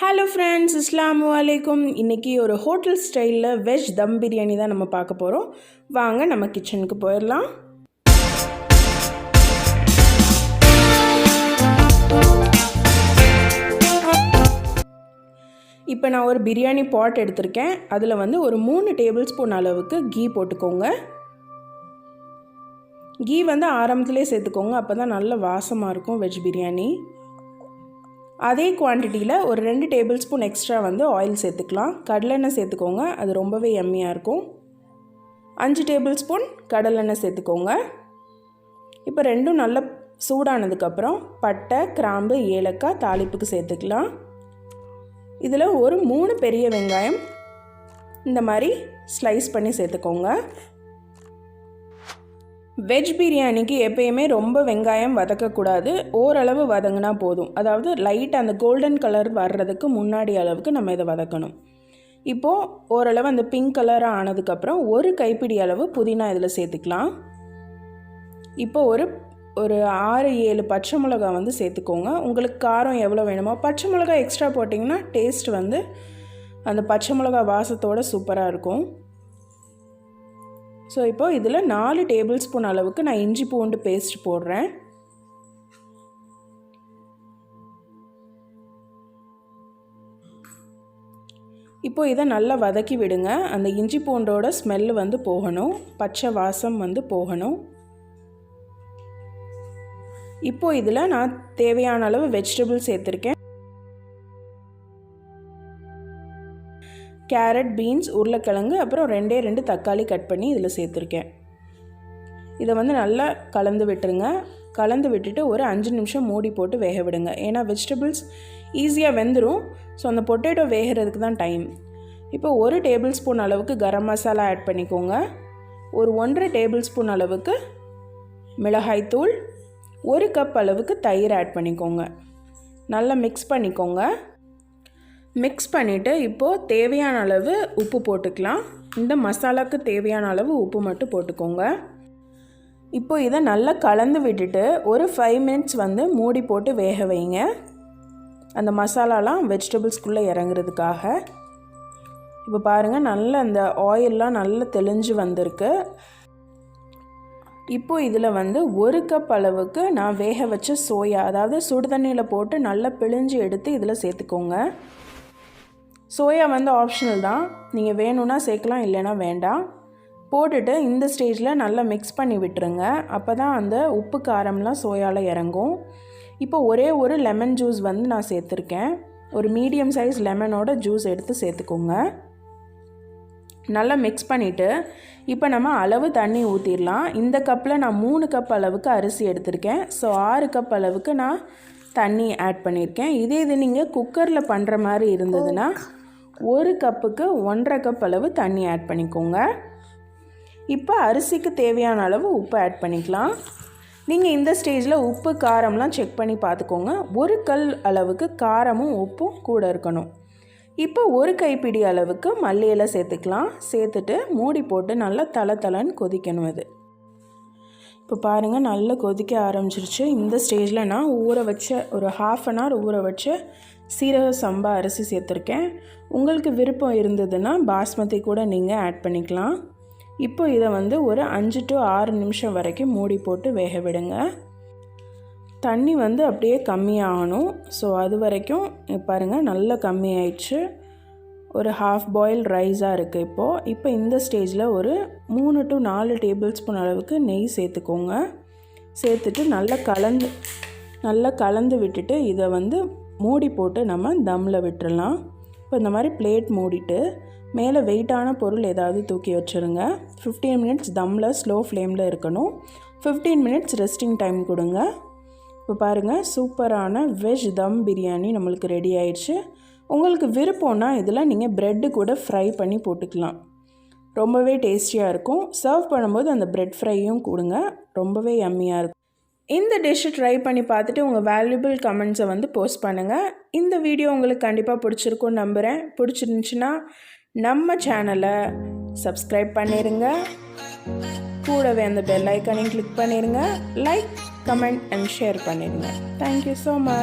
Hello friends, அஸ்ஸலாமு அலைக்கும். இன்றைக்கி ஒரு ஹோட்டல் ஸ்டைலில் வெஜ் தம் பிரியாணி தான் நம்ம பார்க்க போகிறோம். வாங்க நம்ம கிச்சனுக்கு போயிடலாம். இப்போ நான் ஒரு பிரியாணி பாட் எடுத்திருக்கேன். அதில் ஒரு 3 டேபிள் ஸ்பூன் அளவுக்கு கீ போட்டுக்கோங்க. கீ ஆரம்பத்திலே சேர்த்துக்கோங்க, அப்போ தான் நல்ல வாசமாக இருக்கும் வெஜ் பிரியாணி. அதே குவான்டிட்டியில் ஒரு 2 டேபிள் ஸ்பூன் எக்ஸ்ட்ரா ஆயில் சேர்த்துக்கலாம். கடலெண்ணெய் சேர்த்துக்கோங்க, அது ரொம்பவே எம்மியாக இருக்கும். 5 டேபிள் ஸ்பூன் கடலெண்ணெய் சேர்த்துக்கோங்க. இப்போ ரெண்டும் நல்லா சூடானதுக்கப்புறம் பட்டை, கிராம்பு, ஏலக்காய் தாளிப்புக்கு சேர்த்துக்கலாம். இதில் ஒரு 3 பெரிய வெங்காயம் இந்த மாதிரி ஸ்லைஸ் பண்ணி சேர்த்துக்கோங்க. வெஜ் பிரியாணிக்கு எப்பயுமே ரொம்ப வெங்காயம் வதக்கக்கூடாது, ஓரளவு வதங்கினா போதும். அதாவது லைட் அந்த கோல்டன் கலர் வர்றதுக்கு முன்னாடி அளவுக்கு நம்ம இதை வதக்கணும். இப்போது ஓரளவு அந்த பிங்க் கலராக ஆனதுக்கப்புறம் ஒரு கைப்பிடி அளவு புதினா இதில் சேர்த்துக்கலாம். இப்போ ஒரு 6-7 பச்சை மிளகா சேர்த்துக்கோங்க. உங்களுக்கு காரம் எவ்வளோ வேணுமோ, பச்சை மிளகா எக்ஸ்ட்ரா போட்டிங்கன்னா டேஸ்ட் அந்த பச்சை மிளகா வாசத்தோடு சூப்பராக இருக்கும். ஸோ இப்போது இதில் 4 டேபிள் ஸ்பூன் அளவுக்கு நான் இஞ்சி பூண்டு பேஸ்ட் போடுறேன். இப்போ இதை நல்லா வதக்கி விடுங்க. அந்த இஞ்சி பூண்டோட ஸ்மெல்லு போகணும், பச்சை வாசம் போகணும். இப்போது இதில் நான் தேவையான அளவு வெஜிடபிள் சேர்த்துருக்கேன். கேரட், பீன்ஸ், உருளைக்கிழங்கு, அப்புறம் 2 தக்காளி கட் பண்ணி இதில் சேர்த்துருக்கேன். இதை நல்லா கலந்து விட்டுருங்க. கலந்து விட்டுட்டு ஒரு 5 நிமிஷம் மூடி போட்டு வேக விடுங்க. ஏன்னா வெஜிடபிள்ஸ் ஈஸியாக வெந்துடும். ஸோ அந்த பொட்டேட்டோ வேகிறதுக்கு தான் டைம். இப்போ 1 டேபிள் ஸ்பூன் அளவுக்கு கரம் மசாலா ஆட் பண்ணிக்கோங்க. ஒரு 1.5 டேபிள் ஸ்பூன் அளவுக்கு மிளகாய்த்தூள், 1 கப் அளவுக்கு தயிர் ஆட் பண்ணிக்கோங்க. நல்லா மிக்ஸ் பண்ணிக்கோங்க. மிக்ஸ் பண்ணிவிட்டு இப்போது தேவையான அளவு உப்பு போட்டுக்கலாம். இந்த மசாலாவுக்கு தேவையான அளவு உப்பு மட்டும் போட்டுக்கோங்க. இப்போது இதை நல்லா கலந்து விட்டுட்டு ஒரு 5 மினிட்ஸ் மூடி போட்டு வேக வைங்க. அந்த மசாலாலாம் வெஜிடபிள்ஸ்குள்ளே இறங்குறதுக்காக. இப்போ பாருங்கள், நல்லா அந்த ஆயிலெலாம் நல்லா தெளிஞ்சு வந்திருக்கு. இப்போது இதில் 1 கப் அளவுக்கு நான் வேக வச்ச சோயா, அதாவது சுடு தண்ணியில் போட்டு நல்லா பிழிஞ்சு எடுத்து இதில் சேர்த்துக்கோங்க. சோயா ஆப்ஷனல் தான், நீங்கள் வேணும்னா சேர்க்கலாம், இல்லைனா வேண்டாம். போட்டுட்டு இந்த ஸ்டேஜில் நல்லா மிக்ஸ் பண்ணி விட்டுருங்க. அப்போ தான் அந்த உப்பு காரம்லாம் சோயாவில் இறங்கும். இப்போ ஒரே ஒரு லெமன் ஜூஸ் நான் சேர்த்துருக்கேன். ஒரு மீடியம் சைஸ் லெமனோட ஜூஸ் எடுத்து சேர்த்துக்கோங்க. நல்லா மிக்ஸ் பண்ணிவிட்டு இப்போ நம்ம அளவு தண்ணி ஊற்றிடலாம். இந்த கப்பில் நான் 3 கப் அளவுக்கு அரிசி எடுத்திருக்கேன். ஸோ 6 கப் அளவுக்கு நான் தண்ணி ஆட் பண்ணியிருக்கேன். இது நீங்கள் குக்கரில் பண்ணுற மாதிரி இருந்ததுன்னா 1 கப்புக்கு 1.5 கப் அளவு தண்ணி ஆட் பண்ணிக்கோங்க. இப்போ அரிசிக்கு தேவையான அளவு உப்பு ஆட் பண்ணிக்கலாம். நீங்கள் இந்த ஸ்டேஜில் உப்பு காரம்லாம் செக் பண்ணி பார்த்துக்கோங்க. 1 கல் அளவுக்கு காரமும் உப்பும் கூட இருக்கணும். இப்போ 1 கைப்பிடி அளவுக்கு மல்லி இலை சேர்த்துக்கலாம். சேர்த்துட்டு மூடி போட்டு நல்லா தளன்னு கொதிக்கணும். அது இப்போ பாருங்கள், நல்லா கொதிக்க ஆரம்பிச்சிருச்சு. இந்த ஸ்டேஜில் நான் ஊற வச்ச ஒரு 1/2 அன் ஹவர் ஊற வச்ச சீரக சம்பா அரிசி சேர்த்துருக்கேன். உங்களுக்கு விருப்பம் இருந்ததுன்னா பாஸ்மதி கூட நீங்கள் ஆட் பண்ணிக்கலாம். இப்போ இதை ஒரு 5 to 6 நிமிஷம் வரைக்கும் மூடி போட்டு வேக விடுங்க. தண்ணி அப்படியே கம்மியாகணும். ஸோ அது வரைக்கும் பாருங்கள், நல்லா கம்மியாயிடுச்சு. ஒரு 1/2 பாயில் ரைஸாக இருக்குது. இப்போ இந்த ஸ்டேஜில் ஒரு 3 to 4 டேபிள் ஸ்பூன் அளவுக்கு நெய் சேர்த்துக்கோங்க. சேர்த்துட்டு நல்லா கலந்து விட்டுட்டு இதை மூடி போட்டு நம்ம தம்மில் விட்டுறலாம். இப்போ இந்த மாதிரி பிளேட் மூடிட்டு மேலே வெயிட்டான பொருள் ஏதாவது தூக்கி வச்சுருங்க. 15 மினிட்ஸ் தம்மில் ஸ்லோ ஃப்ளேமில் இருக்கணும். 15 மினிட்ஸ் ரெஸ்டிங் டைம் கொடுங்க. இப்போ பாருங்கள், சூப்பரான வெஜ் தம் பிரியாணி நம்மளுக்கு ரெடி ஆயிடுச்சு. உங்களுக்கு விருப்பம்னா இதில் நீங்கள் ப்ரெட்டு கூட ஃப்ரை பண்ணி போட்டுக்கலாம். ரொம்பவே டேஸ்டியாக இருக்கும். சர்வ் பண்ணும்போது அந்த ப்ரெட் ஃப்ரையும் கொடுங்க, ரொம்பவே யம்மியாக இருக்கும். இந்த டிஷ்ஷை ட்ரை பண்ணி பார்த்துட்டு உங்கள் வேல்யூபிள் கமெண்ட்ஸை போஸ்ட் பண்ணுங்கள். இந்த வீடியோ உங்களுக்கு கண்டிப்பாக பிடிச்சிருக்கும்னு நம்புகிறேன். பிடிச்சிருந்துச்சுன்னா நம்ம சேனலை சப்ஸ்கிரைப் பண்ணிடுங்க. கூடவே அந்த பெல் ஐக்கானையும் கிளிக் பண்ணிடுங்க. லைக், கமெண்ட் அண்ட் ஷேர் பண்ணிடுங்க. Thank you so much.